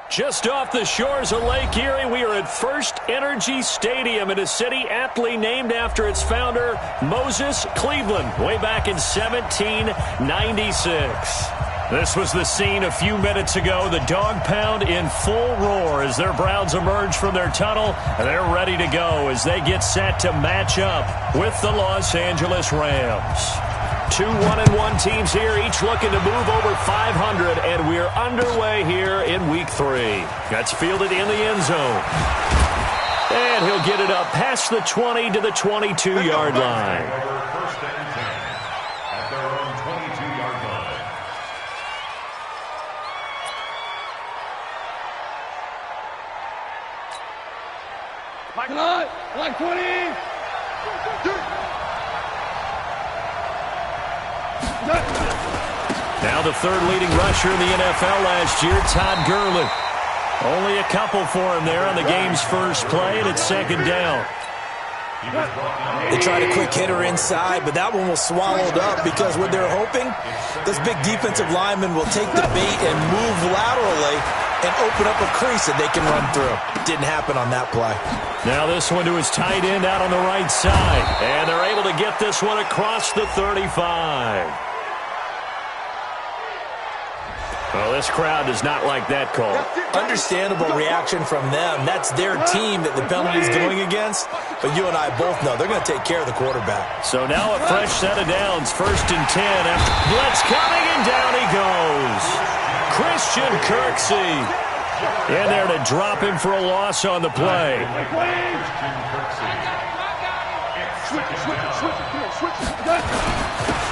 Just off the shores of Lake Erie, we are at First Energy Stadium in a city aptly named after its founder, Moses Cleveland, way back in 1796. This was the scene a few minutes ago. The dog pound in full roar as their Browns emerge from their tunnel. They're ready to go as they get set to match up with the Los Angeles Rams. Two 1-1 teams here, each looking to move over 500, and we're underway here in Week 3. That's fielded in the end zone. And he'll get it up past the 20 to the 22-yard line. First and 10 at their own 22-yard line. Like 20. Now the third leading rusher in the NFL last year, Todd Gurley. Only a couple for him there on the game's first play, and it's second down. They tried a quick hitter inside, but that one was swallowed up because what they're hoping, this big defensive lineman will take the bait and move laterally and open up a crease that they can run through. Didn't happen on that play. Now this one to his tight end out on the right side, and they're able to get this one across the 35. Well, this crowd does not like that call. Understandable reaction from them. That's their team that the penalty is going against. But you and I both know they're going to take care of the quarterback. So now a fresh set of downs. First and 10. After blitz coming, and down he goes. Christian Kirksey in there to drop him for a loss on the play.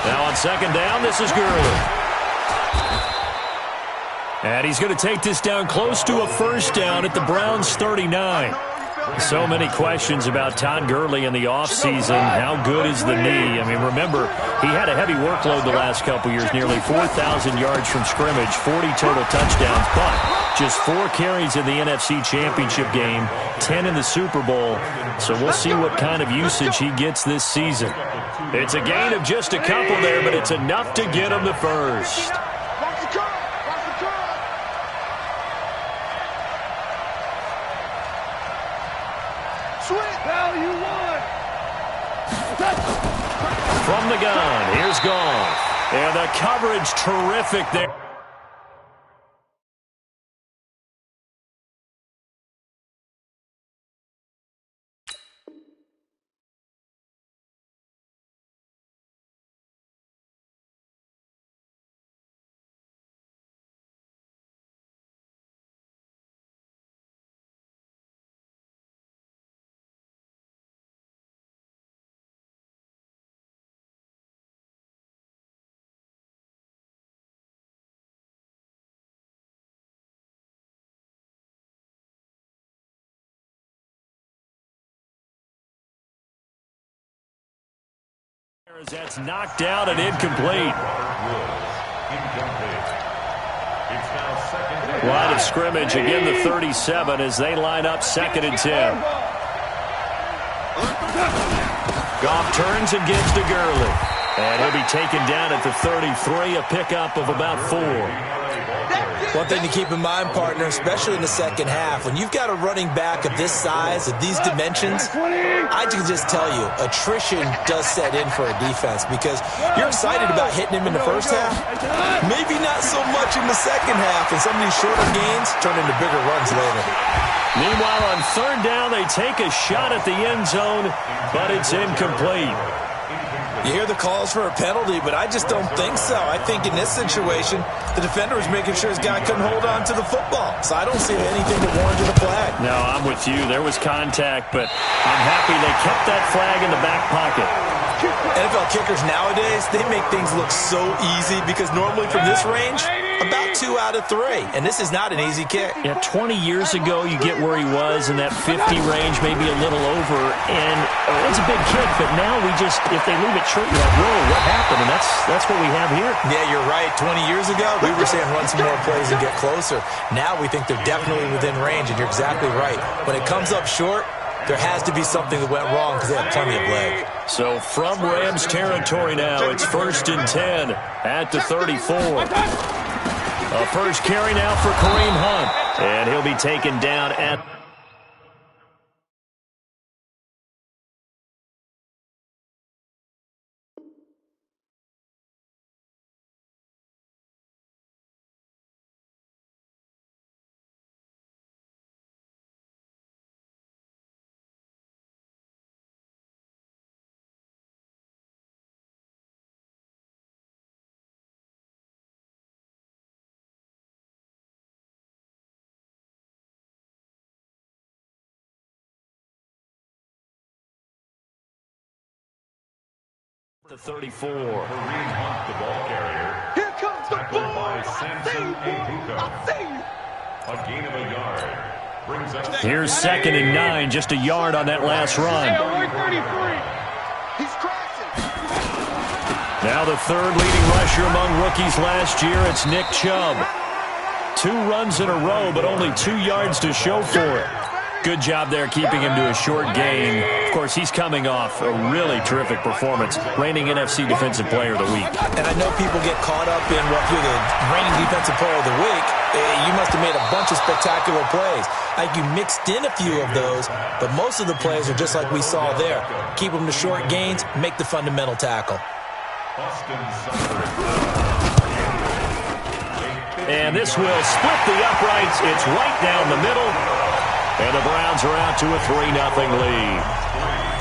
Now on second down, this is Gurley. And he's going to take this down close to a first down at the Browns' 39. So many questions about Todd Gurley in the offseason. How good is the knee? I mean, remember, he had a heavy workload the last couple years, nearly 4,000 yards from scrimmage, 40 total touchdowns, but just 4 carries in the NFC Championship game, 10 in the Super Bowl. So we'll see what kind of usage he gets this season. It's a gain of just a couple there, but it's enough to get him the first. From the gun, here's Goff. And the coverage terrific there. That's knocked out and incomplete. Line of scrimmage, again the 37 as they line up second and 10. Goff turns and gives to Gurley. And he'll be taken down at the 33, a pickup of about 4. One thing to keep in mind, partner, especially in the second half, when you've got a running back of this size, of these dimensions, I can just tell you, attrition does set in for a defense because you're excited about hitting him in the first half, maybe not so much in the second half, and some of these shorter gains turn into bigger runs later. Meanwhile, on third down, they take a shot at the end zone, but it's incomplete. You hear the calls for a penalty, but I just don't think so. I think in this situation, the defender was making sure his guy couldn't hold on to the football. So I don't see anything that warranted a flag. No, I'm with you. There was contact, but I'm happy they kept that flag in the back pocket. NFL kickers nowadays, they make things look so easy because normally from this range, about 2 out of 3. And this is not an easy kick. Yeah, 20 years ago, you get where he was in that 50 range, maybe a little over. And it's a big kick, but now we just, if they leave it short, you're like, whoa, what happened? And that's what we have here. Yeah, you're right. 20 years ago, we were saying run some more plays and get closer. Now we think they're definitely within range, and you're exactly right. When it comes up short, there has to be something that went wrong because they have plenty of leg. So from Rams territory now, it's first and 10 at the 34. A first carry now for Kareem Hunt. And he'll be taken down at the 34. Kareem Hunt, the ball carrier. Here comes the Tackled ball. by Samson Ebuka. I see you. A gain of a yard. Brings up Here's 2nd and 9, just a yard on that last run. He's crashing. Now the third leading rusher among rookies last year, it's Nick Chubb. 2 runs in a row, but only 2 yards to show for it. Good job there keeping him to a short gain. Of course, he's coming off a really terrific performance, reigning NFC Defensive Player of the Week. And I know people get caught up in what you're the reigning Defensive Player of the Week. You must have made a bunch of spectacular plays. I think you mixed in a few of those, but most of the plays are just like we saw there. Keep them to short gains, make the fundamental tackle. And this will split the uprights. It's right down the middle. And the Browns are out to a 3-0 lead.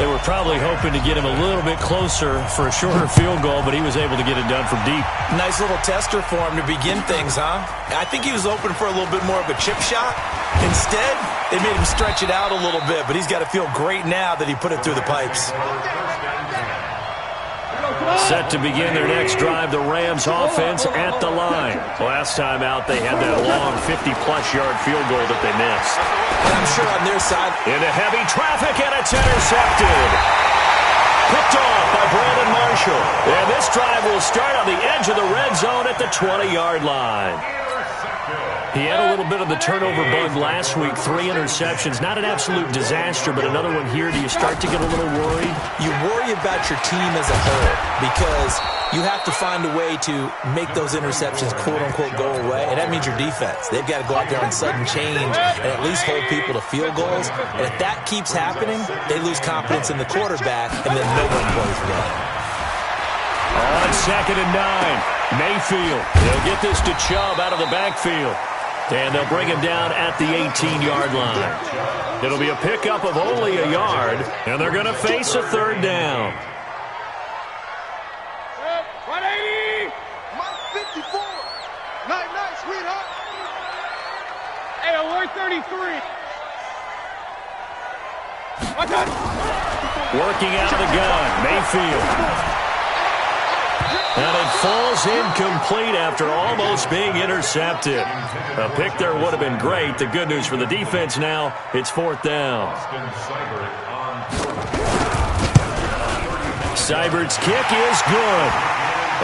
They were probably hoping to get him a little bit closer for a shorter field goal, but he was able to get it done from deep. Nice little tester for him to begin things, huh? I think he was open for a little bit more of a chip shot. Instead, they made him stretch it out a little bit, but he's got to feel great now that he put it through the pipes. Set to begin their next drive, the Rams offense at the line. Last time out, they had that long 50-plus yard field goal that they missed. And I'm sure on their side, into heavy traffic, and it's intercepted. Picked off by Brandon Marshall. And this drive will start on the edge of the red zone at the 20-yard line. He had a little bit of the turnover bug last week, 3 interceptions. Not an absolute disaster, but another one here. Do you start to get a little worried? you worry about your team as a whole because you have to find a way to make those interceptions, quote-unquote, go away, and that means your defense. They've got to go out there and sudden change and at least hold people to field goals. And if that keeps happening, they lose confidence in the quarterback, and then no one plays well. On 2nd and 9, Mayfield. They'll get this to Chubb out of the backfield. And they'll bring him down at the 18-yard line. It'll be a pickup of only a yard, and they're going to face a 3rd down. 180. Mike 54. Night, sweetheart. Hey, 133. Working out of the gun, Mayfield. And it falls incomplete after almost being intercepted. A pick there would have been great. The good news for the defense now, it's 4th down. Seibert's kick is good.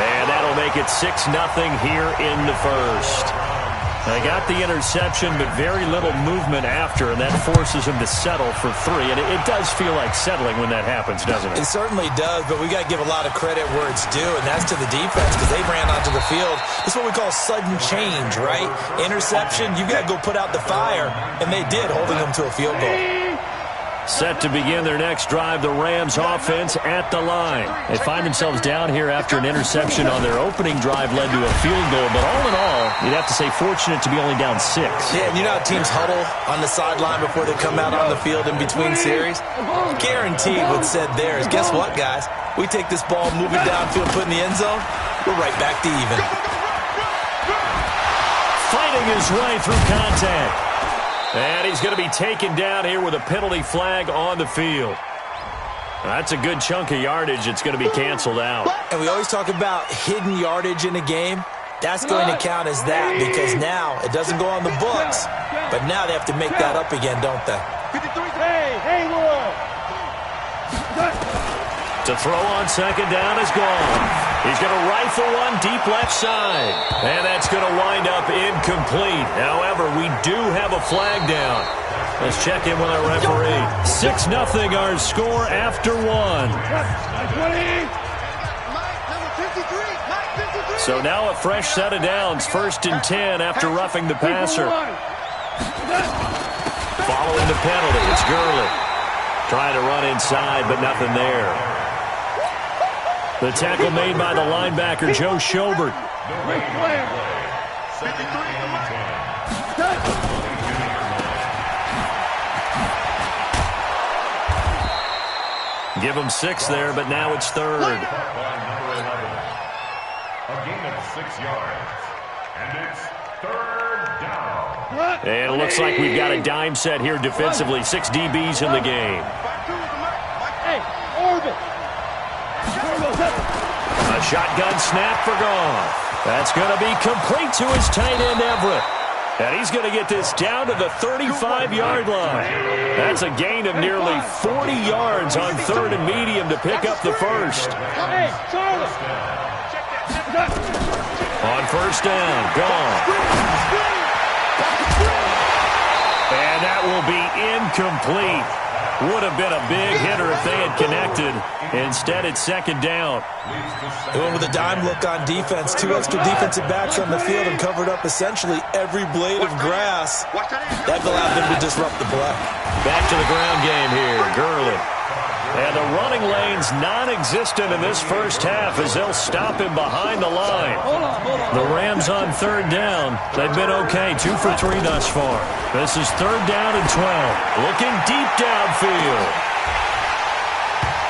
And that'll make it 6-0 here in the first. They got the interception, but very little movement after, and that forces him to settle for 3. And it does feel like settling when that happens, doesn't it? It certainly does, but we got to give a lot of credit where it's due, and that's to the defense because they ran onto the field. It's what we call sudden change, right? Interception, you've got to go put out the fire, and they did, holding them to a field goal. Set to begin their next drive, the Rams offense at the line. They find themselves down here after an interception on their opening drive led to a field goal. But all in all, you'd have to say fortunate to be only down 6. Yeah, and you know how teams huddle on the sideline before they come out on the field in between series? Guaranteed what's said there is, guess what, guys? We take this ball, move it downfield, put it in the end zone, we're right back to even. Fighting his way through contact. And he's going to be taken down here with a penalty flag on the field. That's a good chunk of yardage. It's going to be canceled out. And we always talk about hidden yardage in a game. That's going to count as that because now it doesn't go on the books, but now they have to make that up again, don't they? Hey, To throw on 2nd down is gone. He's going to rifle one deep left side. And that's going to wind up incomplete. However, we do have a flag down. Let's check in with our referee. 6-0 our score after 1. So now a fresh set of downs. 1st and 10 after roughing the passer. Following the penalty, it's Gurley. Trying to run inside, but nothing there. The tackle made by the linebacker, Joe Schobert. Give him 6 there, but now it's 3rd. A gain of 6 yards. And it's 3rd down. And it looks like we've got a dime set here defensively. 6 DBs in the game. Hey, Orbit. A shotgun snap for Goff. That's going to be complete to his tight end, Everett. And he's going to get this down to the 35-yard line. That's a gain of nearly 40 yards on 3rd and medium to pick up the first. Hey, Charlie. On 1st down, Goff. And that will be incomplete. Would have been a big hitter if they had connected. Instead, it's 2nd down. They went with a dime look on defense. 2 extra defensive backs on the field and covered up essentially every blade of grass. That allowed them to disrupt the play. Back to the ground game here, Gurley. And the running lane's non-existent in this first half as they'll stop him behind the line. The Rams on 3rd down. They've been okay, 2 for 3 thus far. This is 3rd down and 12. Looking deep downfield.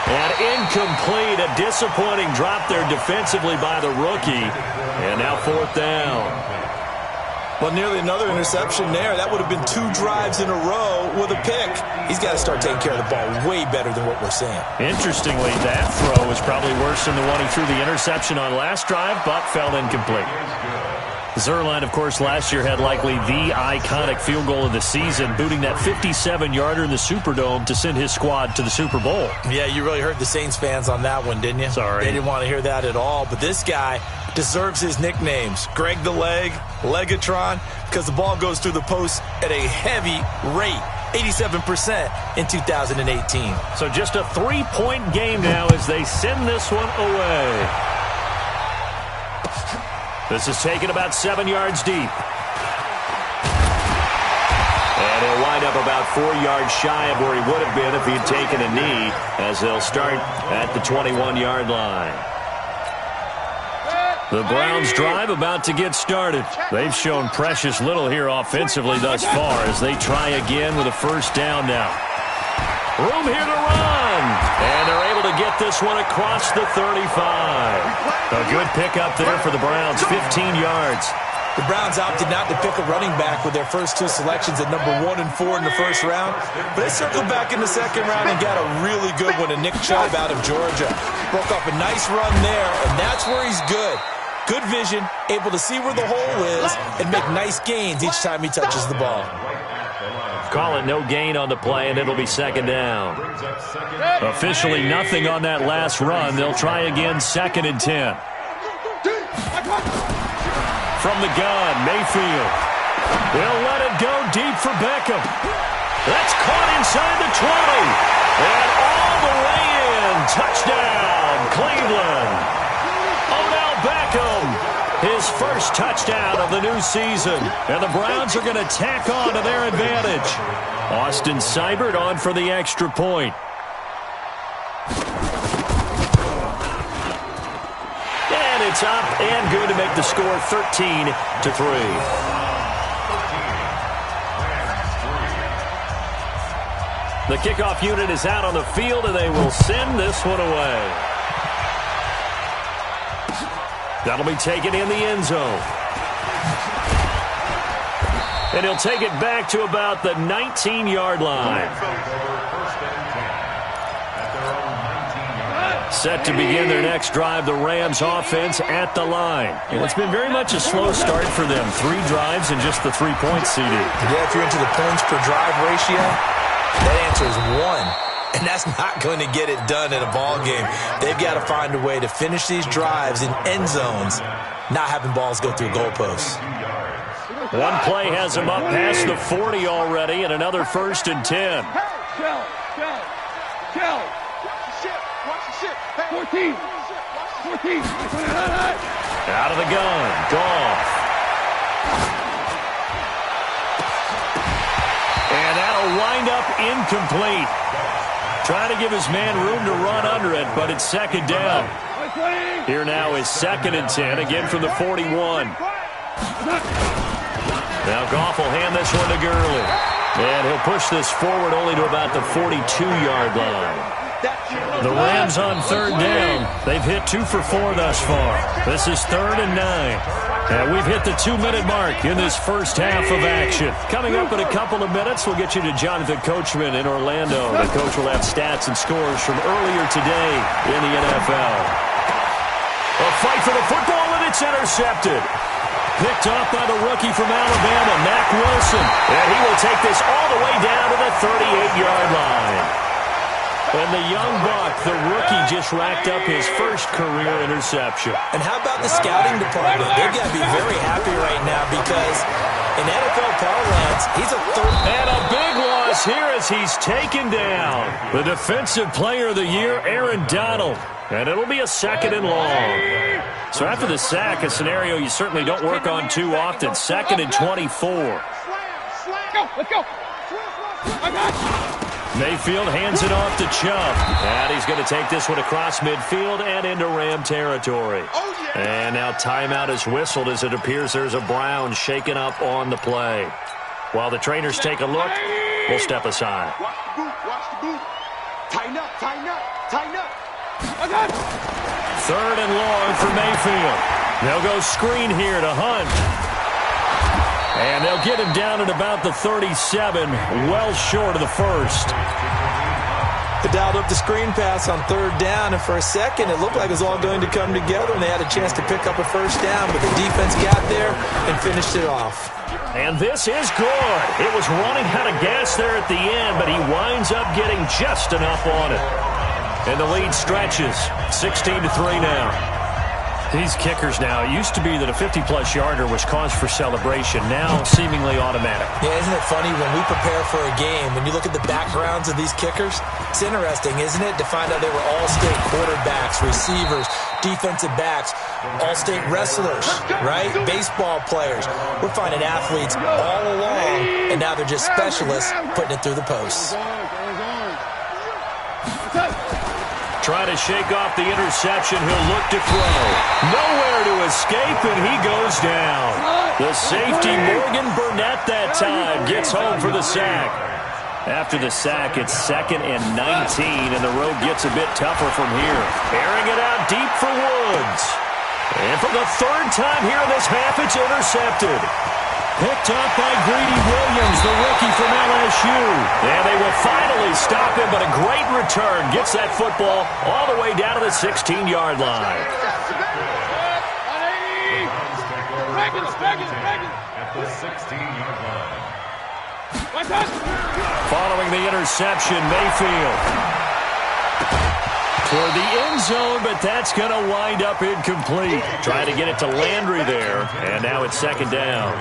And incomplete, a disappointing drop there defensively by the rookie. And now 4th down. Well, nearly another interception there. That would have been 2 drives in a row with a pick. He's got to start taking care of the ball way better than what we're seeing. Interestingly, that throw was probably worse than the one he threw the interception on last drive, but fell incomplete. Zuerlein, of course, last year had likely the iconic field goal of the season, booting that 57-yarder in the Superdome to send his squad to the Super Bowl. Yeah, you really hurt the Saints fans on that one, didn't you? Sorry. They didn't want to hear that at all. But this guy deserves his nicknames. Greg the Leg, Legatron, because the ball goes through the post at a heavy rate. 87% in 2018. So just a 3-point game now as they send this one away. This is taken about 7 yards deep. And he'll wind up about 4 yards shy of where he would have been if he'd taken a knee, as they'll start at the 21-yard line. The Browns drive about to get started. They've shown precious little here offensively thus far as they try again with a 1st down now. Room here to run. And they're able to get this one across the 35. A good pickup there for the Browns, 15 yards. The Browns opted not to pick a running back with their first 2 selections at number 1 and 4 in the first round. But they circled back in the second round and got a really good one in Nick Chubb out of Georgia. Broke off a nice run there, and that's where he's good. Good vision, able to see where the hole is, and make nice gains each time he touches the ball. Call it no gain on the play, and it'll be 2nd down. Officially nothing on that last run. They'll try again, 2nd and 10. From the gun, Mayfield. They'll let it go deep for Beckham. That's caught inside the 20. And all the way in. Touchdown, Cleveland. Odell Beckham, his first touchdown of the new season. And the Browns are going to tack on to their advantage. Austin Seibert on for the extra point. And it's up and good to make the score 13-3. The kickoff unit is out on the field, and they will send this one away. That'll be taken in the end zone. And he'll take it back to about the 19-yard line. Set to begin their next drive, the Rams offense at the line. And it's been very much a slow start for them. 3 drives and just the 3 points, CD. Yeah, if you're into the points per drive ratio, that answer is 1. And that's not going to get it done in a ball game. They've got to find a way to finish these drives in end zones, not having balls go through goalposts. One play has him up past the 40 already, and another 1st and 10. Kelly. 14. Out of the gun, Goff. wind up incomplete. Trying to give his man room to run under it, but it's second down. Here now is 2nd and 10, again from the 41. Now Goff will hand this one to Gurley. And he'll push this forward only to about the 42-yard line. The Rams on 3rd down. They've hit 2 for 4 thus far. This is 3rd and 9. And we've hit the 2-minute mark in this first half of action. Coming up in a couple of minutes, we'll get you to Jonathan Coachman in Orlando. The coach will have stats and scores from earlier today in the NFL. A fight for the football, and it's intercepted. Picked off by the rookie from Alabama, Mack Wilson. And he will take this all the way down to the 38-yard line. And the young buck, the rookie, just racked up his first career interception. And how about the scouting department? They've got to be very happy right now because in NFL parlance, he's a third. And a big loss here as he's taken down. The Defensive Player of the Year, Aaron Donald. And it'll be a 2nd and long. So after the sack, a scenario you certainly don't work on too often. 2nd and 24. Let's go. Mayfield hands it off to Chubb. And he's going to take this one across midfield and into Ram territory. And now timeout is whistled as it appears there's a Brown shaken up on the play. While the trainers take a look, we'll step aside. Watch the boot. Tighten up. 3rd and long for Mayfield. They'll go screen here to Hunt. And they'll get him down at about the 37, well short of the first. They dialed up the screen pass on 3rd down, and for a second it looked like it was all going to come together, and they had a chance to pick up a first down, but the defense got there and finished it off. And this is good. It was running out of gas there at the end, but he winds up getting just enough on it. And the lead stretches, 16-3 now. These kickers now, it used to be that a 50-plus yarder was cause for celebration, now seemingly automatic. Yeah, isn't it funny when we prepare for a game, when you look at the backgrounds of these kickers, it's interesting, isn't it, to find out they were all-state quarterbacks, receivers, defensive backs, all-state wrestlers, right? Baseball players. We're finding athletes all along, and now they're just specialists putting it through the posts. Trying to shake off the interception. He'll look to throw. Nowhere to escape, and he goes down. The safety, Morgan Burnett, that time gets home for the sack. After the sack, it's 2nd and 19, and the road gets a bit tougher from here. Airing it out deep for Woods. And for the 3rd time here in this half, it's intercepted. Picked up by Greedy Williams, the rookie from LSU. And they will finally stop him, but a great return. Gets that football all the way down to the 16-yard line. At the 16-yard line. Following the interception, Mayfield toward the end zone, but that's going to wind up incomplete. Trying to get it to Landry there, and now it's 2nd down.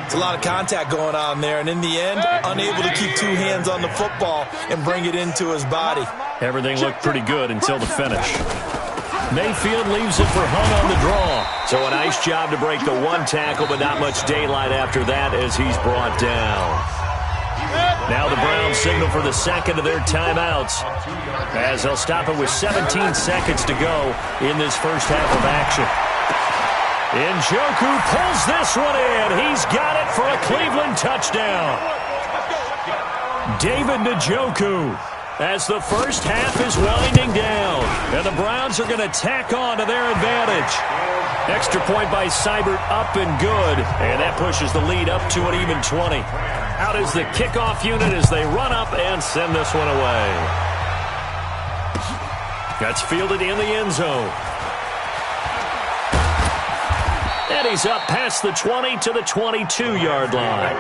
It's a lot of contact going on there, and in the end, unable to keep 2 hands on the football and bring it into his body. Everything looked pretty good until the finish. Mayfield leaves it for Hunt on the draw. So a nice job to break the 1 tackle, but not much daylight after that as he's brought down. Now the Browns signal for the 2nd of their timeouts as they'll stop it with 17 seconds to go in this first half of action. Njoku pulls this one in. He's got it for a Cleveland touchdown. David Njoku as the first half is winding down. And the Browns are going to tack on to their advantage. Extra point by Seibert up and good. And that pushes the lead up to an even 20. Out is the kickoff unit as they run up and send this one away. That's fielded in the end zone. And he's up past the 20 to the 22-yard line.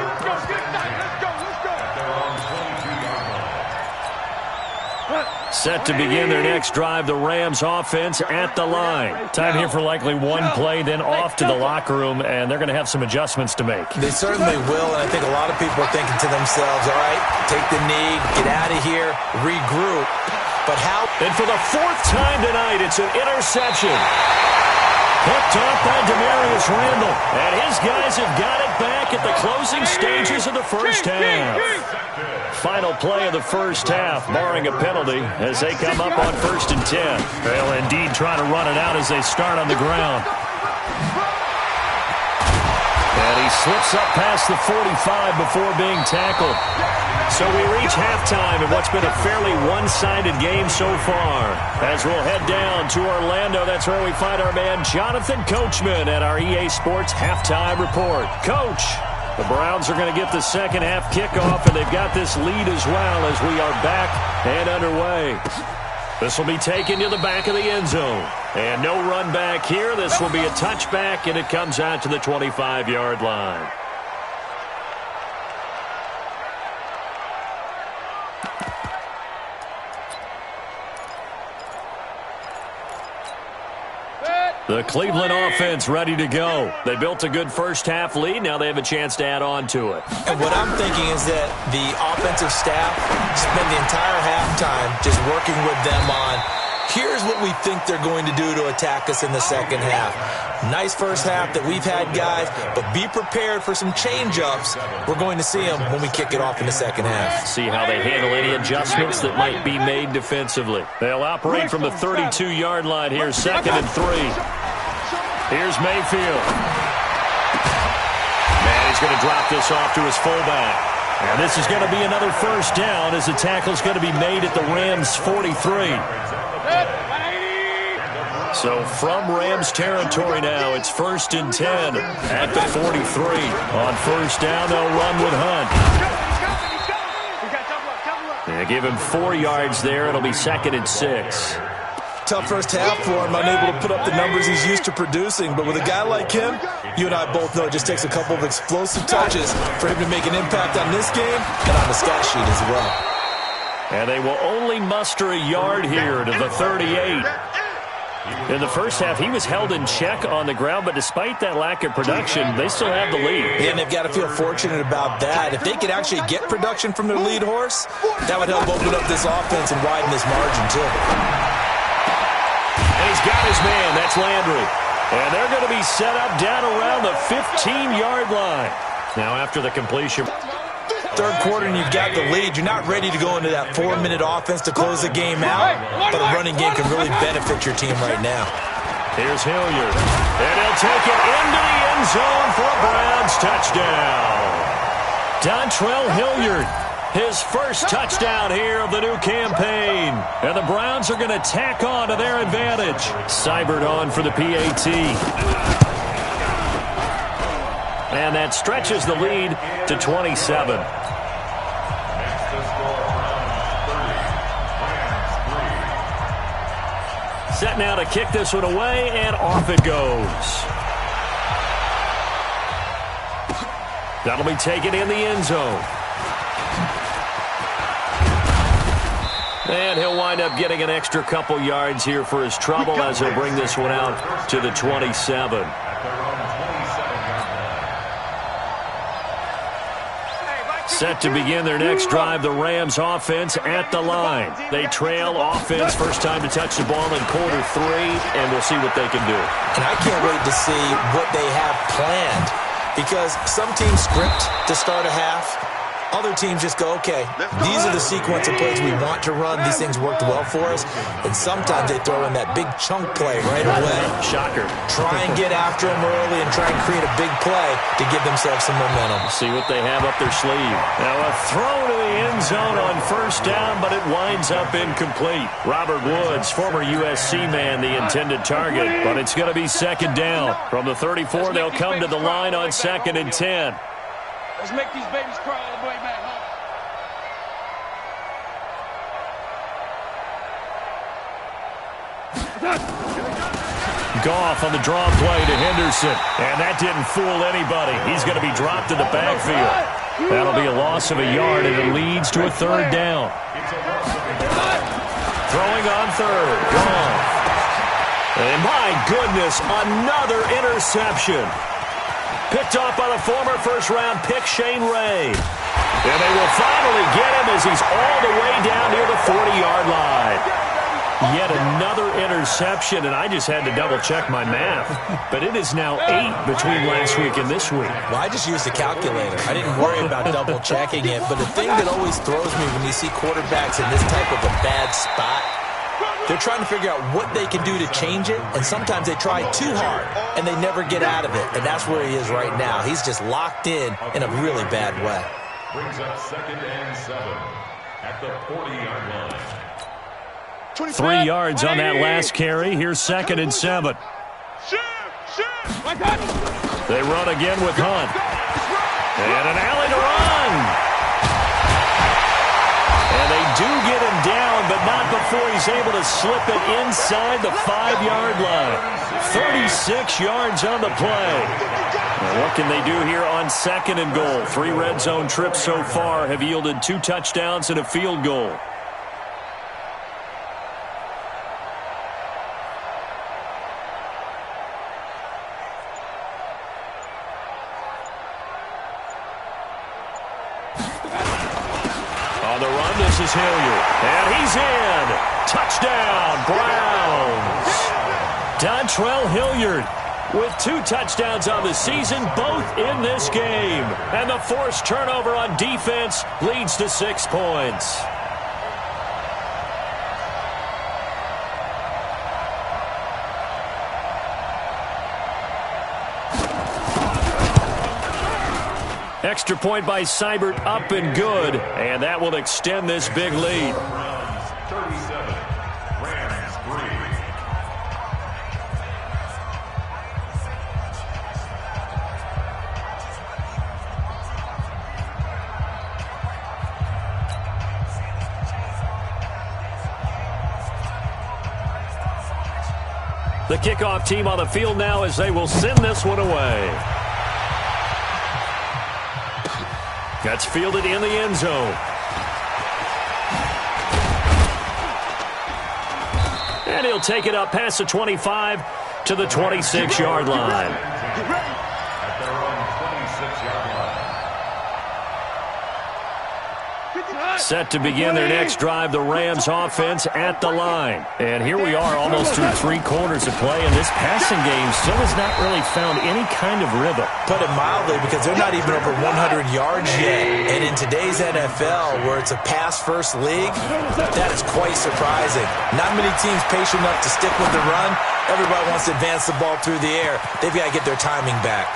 Set to begin their next drive, the Rams offense at the line. Time here for likely 1 play, then off to the locker room, and they're going to have some adjustments to make. They certainly will, and I think a lot of people are thinking to themselves, all right, take the knee, get out of here, regroup. But how? And for the 4th time tonight, it's an interception. Picked off by Demarius Randall. And his guys have got it back at the closing stages of the first half. Final play of the first half, barring a penalty, as they come up on 1st and 10. They'll indeed try to run it out as they start on the ground. And he slips up past the 45 before being tackled. So we reach halftime in what's been a fairly one-sided game so far. As we'll head down to Orlando, that's where we find our man Jonathan Coachman at our EA Sports Halftime Report. Coach, the Browns are going to get the second half kickoff, and they've got this lead as well as we are back and underway. This will be taken to the back of the end zone. And no run back here. This will be a touchback, and it comes out to the 25-yard line. The Cleveland offense ready to go. They built a good first half lead. Now they have a chance to add on to it. And what I'm thinking is that the offensive staff spend the entire halftime just working with them on, here's what we think they're going to do to attack us in the second half. Nice first half that we've had, guys, but be prepared for some change-ups. We're going to see them when we kick it off in the second half. See how they handle any adjustments that might be made defensively. They'll operate from the 32-yard line here, 2nd and 3. Here's Mayfield. And he's going to drop this off to his fullback. And this is going to be another first down as the tackle's going to be made at the Rams' 43. So from Rams territory now, it's 1st and 10 at the 43. On first down, they'll run with Hunt. They give him 4 yards there. It'll be 2nd and 6. Tough first half for him, unable to put up the numbers he's used to producing. But with a guy like him, you and I both know it just takes a couple of explosive touches for him to make an impact on this game and on the stat sheet as well. And they will only muster a yard here to the 38. In the first half, he was held in check on the ground, but despite that lack of production, they still have the lead. And they've got to feel fortunate about that. If they could actually get production from their lead horse, that would help open up this offense and widen this margin, too. And he's got his man. That's Landry. And they're going to be set up down around the 15-yard line. Now, after the completion, third quarter and you've got the lead, you're not ready to go into that 4-minute offense to close the game out, but a running game can really benefit your team right now. Here's Hilliard, and he'll take it into the end zone for a Browns touchdown. Dontrell Hilliard, his first touchdown here of the new campaign, and the Browns are going to tack on to their advantage. Seibert on for the PAT. And that stretches the lead to 27. Set now to kick this one away, and off it goes. That'll be taken in the end zone. And he'll wind up getting an extra couple yards here for his trouble as he'll bring this one out to the 27. Set to begin their next drive, the Rams offense at the line. They trail offense, first time to touch the ball in quarter 3, and we'll see what they can do. And I can't wait to see what they have planned, because some teams script to start a half. Other teams just go, okay, these are the sequence of plays we want to run. These things worked well for us. And sometimes they throw in that big chunk play right away. Shocker. Try and get after them early and try and create a big play to give themselves some momentum. See what they have up their sleeve. Now a throw to the end zone on first down, but it winds up incomplete. Robert Woods, former USC man, the intended target, but it's going to be 2nd down. From the 34, they'll come to the line on 2nd and 10. Let's make these babies cry all the way back home. Goff on the draw play to Henderson. And that didn't fool anybody. He's going to be dropped in the backfield. That'll be a loss of a yard, and it leads to a 3rd down. Throwing on 3rd. Goff. And my goodness, another interception. Picked off by the former first-round pick, Shane Ray. And they will finally get him as he's all the way down near the 40-yard line. Yet another interception, and I just had to double-check my math. But it is now 8 between last week and this week. Well, I just used a calculator. I didn't worry about double-checking it. But the thing that always throws me when you see quarterbacks in this type of a bad spot, they're trying to figure out what they can do to change it, and sometimes they try too hard, and they never get out of it. And that's where he is right now. He's just locked in a really bad way. Brings up 2nd and 7 at the 40-yard line. 3 yards on that last carry. Here's 2nd and 7. They run again with Hunt. And an alley to run. And they do get him down, but not before he's able to slip it inside the 5-yard line. 36 yards on the play. Now what can they do here on 2nd and goal? 3 red zone trips so far have yielded 2 touchdowns and a field goal. On the run, this is Hilliard. And he's in. Touchdown, Browns. Dontrell Hilliard with 2 touchdowns on the season, both in this game. And the forced turnover on defense leads to 6 points. Extra point by Seibert, up and good. And that will extend this big lead. Browns 37, Rams 3. The kickoff team on the field now as they will send this one away. That's fielded in the end zone. And he'll take it up past the 25 to the 26-yard line. At their own 26-yard line. Set to begin their next drive, the Rams offense at the line. And here we are almost through 3 quarters of play, and this passing game still has not really found any kind of rhythm. Put it mildly, because they're not even over 100 yards yet. And in today's NFL, where it's a pass-first league, that is quite surprising. Not many teams patient enough to stick with the run. Everybody wants to advance the ball through the air. They've got to get their timing back.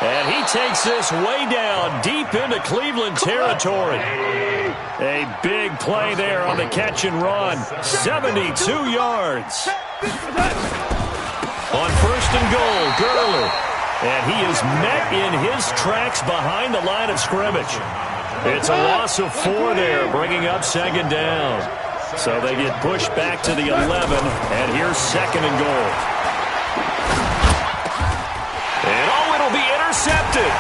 And he takes this way down, deep into Cleveland territory. A big play there on the catch and run. 72 yards. On 1st and goal, Gurley. And he is met in his tracks behind the line of scrimmage. It's a loss of 4 there, bringing up 2nd down. So they get pushed back to the 11, and here's 2nd and goal. And it'll be intercepted.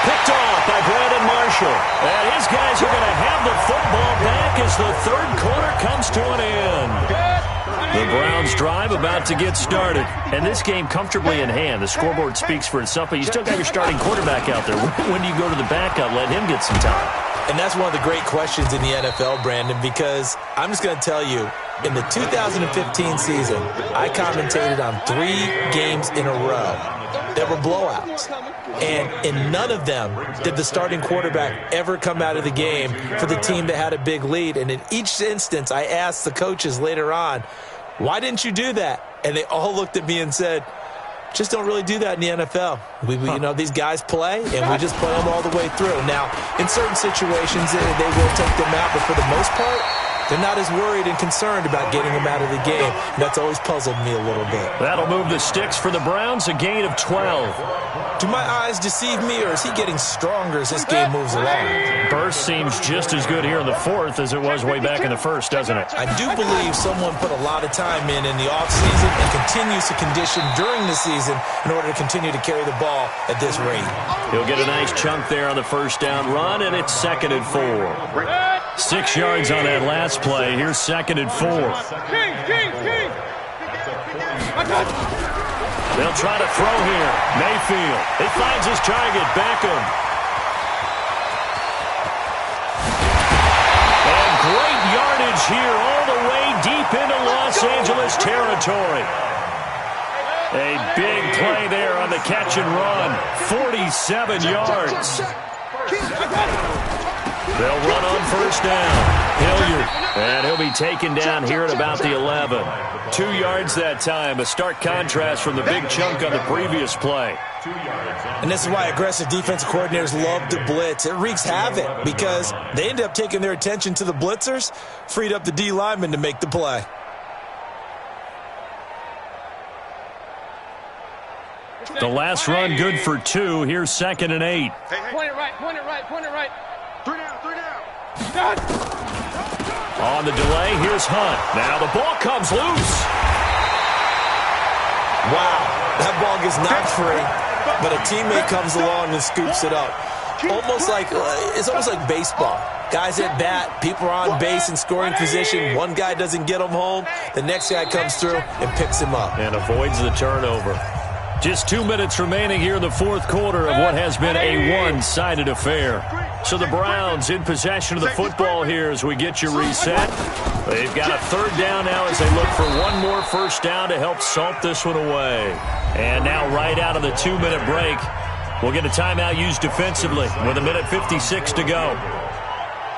Picked off by Brandon Marshall. And his guys are going to have the football back as the 3rd quarter comes to an end. The Browns drive about to get started. And this game comfortably in hand. The scoreboard speaks for itself, but you still got your starting quarterback out there. When do you go to the backup? Let him get some time. And that's one of the great questions in the NFL, Brandon, because I'm just going to tell you, in the 2015 season, I commentated on 3 games in a row that were blowouts. And in none of them did the starting quarterback ever come out of the game for the team that had a big lead. And in each instance, I asked the coaches later on, why didn't you do that? And they all looked at me and said, just don't really do that in the NFL. You know, these guys play, and we just play them all the way through. Now, in certain situations, they will take them out, but for the most part, they're not as worried and concerned about getting them out of the game. That's always puzzled me a little bit. That'll move the sticks for the Browns, a gain of 12. Do my eyes deceive me, or is he getting stronger as this game moves along? Burst seems just as good here in the 4th as it was way back in the 1st, doesn't it? I do believe someone put a lot of time in the offseason and continues to condition during the season in order to continue to carry the ball at this rate. He'll get a nice chunk there on the 1st down run, and it's 2nd and 4. 6 yards on that last play. Here's 2nd and 4. They'll try to throw here. Mayfield. He finds his target. Beckham. moves here all the way deep into Los Angeles territory. A big play there on the catch and run. 47 yards. They'll run on first down. Hilliard. And he'll be taken down here at about the 11. 2 yards that time. A stark contrast from the big chunk on the previous play. And this is why aggressive defensive coordinators love to blitz. It wreaks havoc because they end up taking their attention to the blitzers, freed up the D lineman to make the play. The last run good for 2. Here's 2nd and 8. Point it right, point it right, point it right. 3 down. On the delay, here's Hunt. Now the ball comes loose. Wow, that ball gets knocked free, but a teammate comes along and scoops it up. It's almost like baseball. Guys at bat, people are on base in scoring position. One guy doesn't get him home. The next guy comes through and picks him up. And avoids the turnover. Just 2 minutes remaining here in the fourth quarter of what has been a one-sided affair. So the Browns in possession of the football here as we get you reset. They've got a 3rd down now as they look for one more first down to help salt this one away. And now right out of the 2-minute break, we'll get a timeout used defensively with 1:56 to go.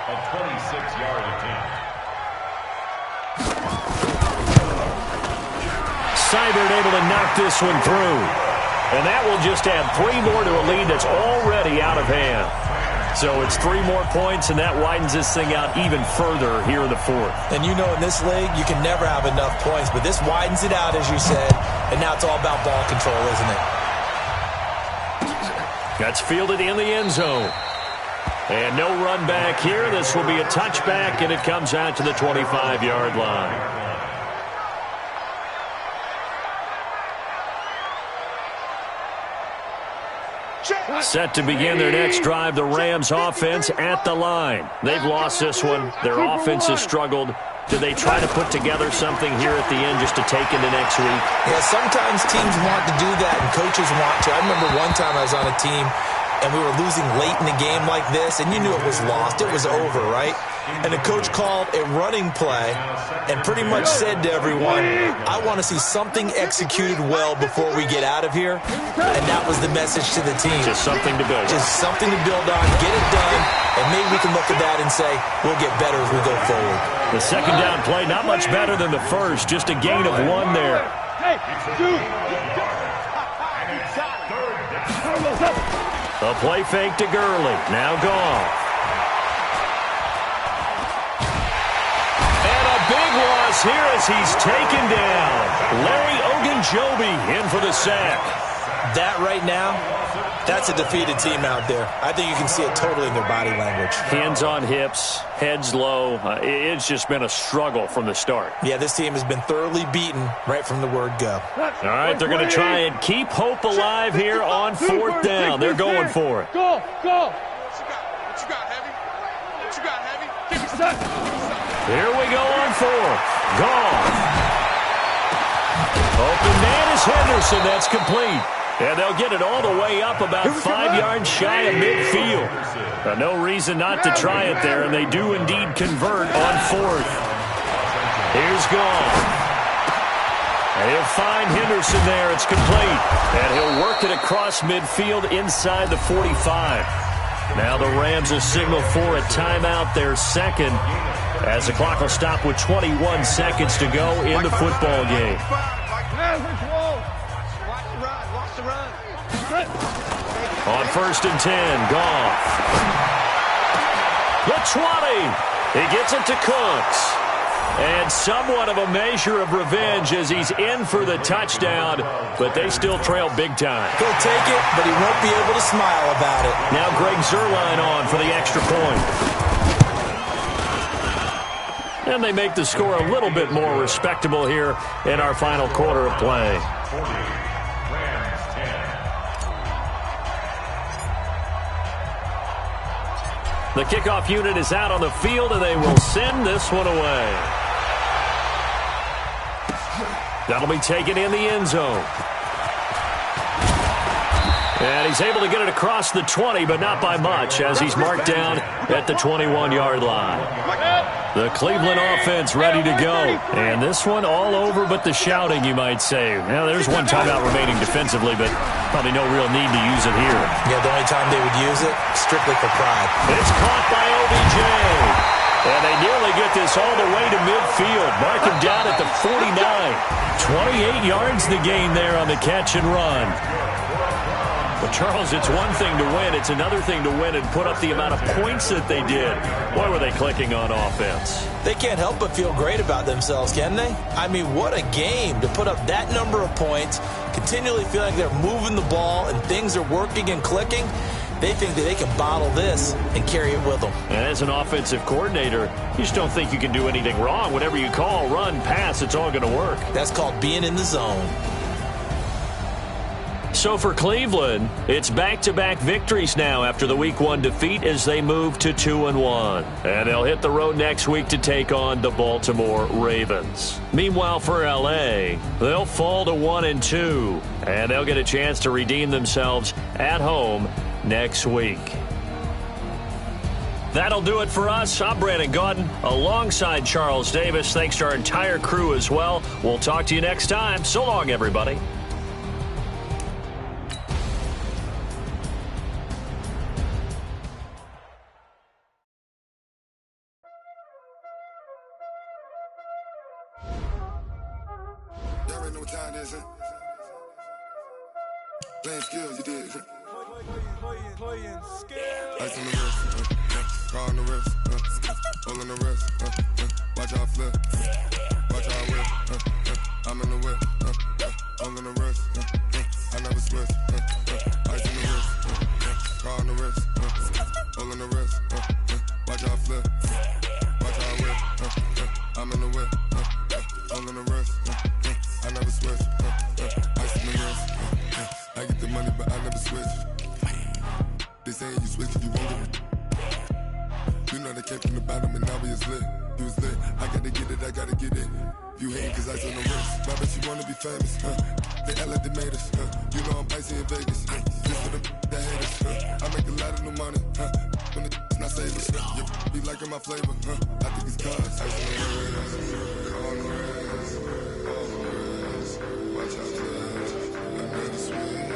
A 26-yard attempt. Seibert able to knock this one through. And that will just add 3 more to a lead that's already out of hand. So it's 3 more points, and that widens this thing out even further here in the fourth. And you know in this league, you can never have enough points, but this widens it out, as you said, and now it's all about ball control, isn't it? That's fielded in the end zone. And no run back here. This will be a touchback, and it comes out to the 25-yard line. Set to begin their next drive, the Rams offense at the line. They've lost this one. Their offense has struggled. Do they try to put together something here at the end just to take into next week? Yeah, sometimes teams want to do that and coaches want to. I remember one time I was on a team and we were losing late in the game like this, and you knew it was lost. It was over, right? And the coach called a running play and pretty much said to everyone, I want to see something executed well before we get out of here. And that was the message to the team. Just something to build on. Just something to build on, get it done, and maybe we can look at that and say, we'll get better as we go forward. The second down play, not much better than the first, just a gain of 1 there. A play fake to Gurley. Now gone. And a big loss here as he's taken down. Larry Ogunjobi in for the sack. That right now, that's a defeated team out there. I think you can see it totally in their body language. Hands on hips, heads low. It's just been a struggle from the start. Yeah, this team has been thoroughly beaten right from the word go. All right, they're going to try and keep hope alive here on 4th down. They're going for it. Go, go. What you got, Heavy? What you got, Heavy? Give me some. Here we go on 4th. Gone. Open man is Henderson. That's complete. And they'll get it all the way up about 5 yards shy of midfield. No reason not to try it there, and they do indeed convert on 4th. Here's gone. He'll find Henderson there. It's complete. And he'll work it across midfield inside the 45. Now the Rams will signal for a timeout, their second, as the clock will stop with 21 seconds to go in the football game. On 1st and 10, Goff. The 20. He gets it to Cooks. And somewhat of a measure of revenge as he's in for the touchdown, but they still trail big time. He'll take it, but he won't be able to smile about it. Now Greg Zuerlein on for the extra point. And they make the score a little bit more respectable here in our final quarter of play. The kickoff unit is out on the field, and they will send this one away. That'll be taken in the end zone. And he's able to get it across the 20, but not by much, as he's marked down at the 21-yard line. The Cleveland offense ready to go. And this one all over but the shouting, you might say. Now, there's one timeout remaining defensively, but probably no real need to use it here. Yeah, the only time they would use it, strictly for pride. It's caught by OBJ. And they nearly get this all the way to midfield. Mark him down at the 49. 28 yards the gain there on the catch and run. But, Charles, it's one thing to win. It's another thing to win and put up the amount of points that they did. Boy, were they clicking on offense. They can't help but feel great about themselves, can they? I mean, what a game to put up that number of points, continually feeling they're moving the ball and things are working and clicking. They think that they can bottle this and carry it with them. And as an offensive coordinator, you just don't think you can do anything wrong. Whatever you call, run, pass, it's all going to work. That's called being in the zone. So for Cleveland, it's back-to-back victories now after the Week 1 defeat as they move to 2-1. And they'll hit the road next week to take on the Baltimore Ravens. Meanwhile, for L.A., they'll fall to 1-2, and they'll get a chance to redeem themselves at home next week. That'll do it for us. I'm Brandon Gaudin alongside Charles Davis. Thanks to our entire crew as well. We'll talk to you next time. So long, everybody. Playing skills, you did. Playing skills. Ice on the wrist, car on the wrist, all on the wrist, watch out flip, watch out whip, I'm in the whip, all on the wrist, I never switch, ice on the wrist, car on the wrist, all on the wrist, watch out flip, watch out whip, I'm in the whip, all on the wrist, I never switch, ice on the wrist. I get the money, but I never switch. They saying you switch, you won't get it. You know they came from the bottom and now we is lit. You was lit, I gotta get it, I gotta get it. You hating cause ice on the wrist. I bet you wanna be famous, They act like they made us, You know I'm icy in Vegas, Just for the that hate us, I make a lot of new money, When it's not savers, You be liking my flavor, I think it's cause ice on the wrist, on the wrist, on the wrist. Watch out for this, I never switch.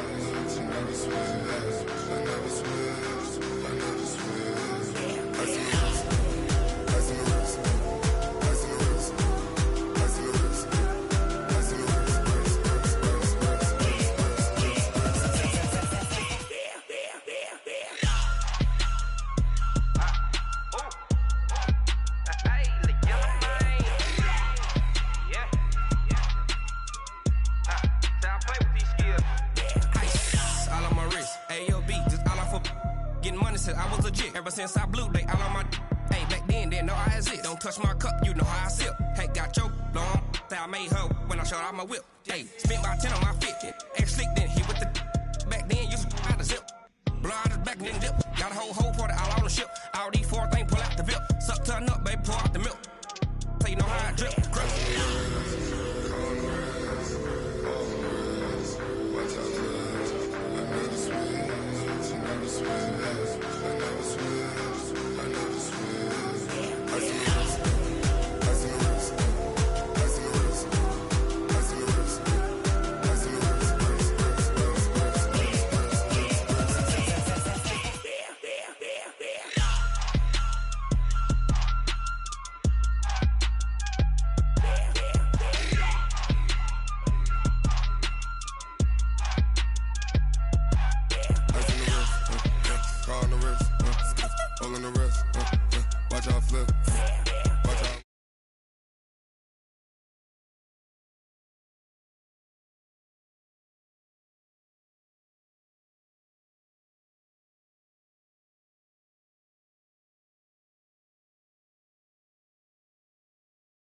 Ever since I blew, they all on my hey, back then, didn't know I had it. Don't touch my cup, you know how I sip. Hey, got your long, say I made her when I showed out my whip. Hey, spent my 10 on my fit. Ex-slick, then hit with the back then, used to out the zip. Blow out his back and then dip. Got a whole party all on the ship. All these 4 things, pull out the VIP. Suck, turn up, baby, pour out the milk. So you know how I drip.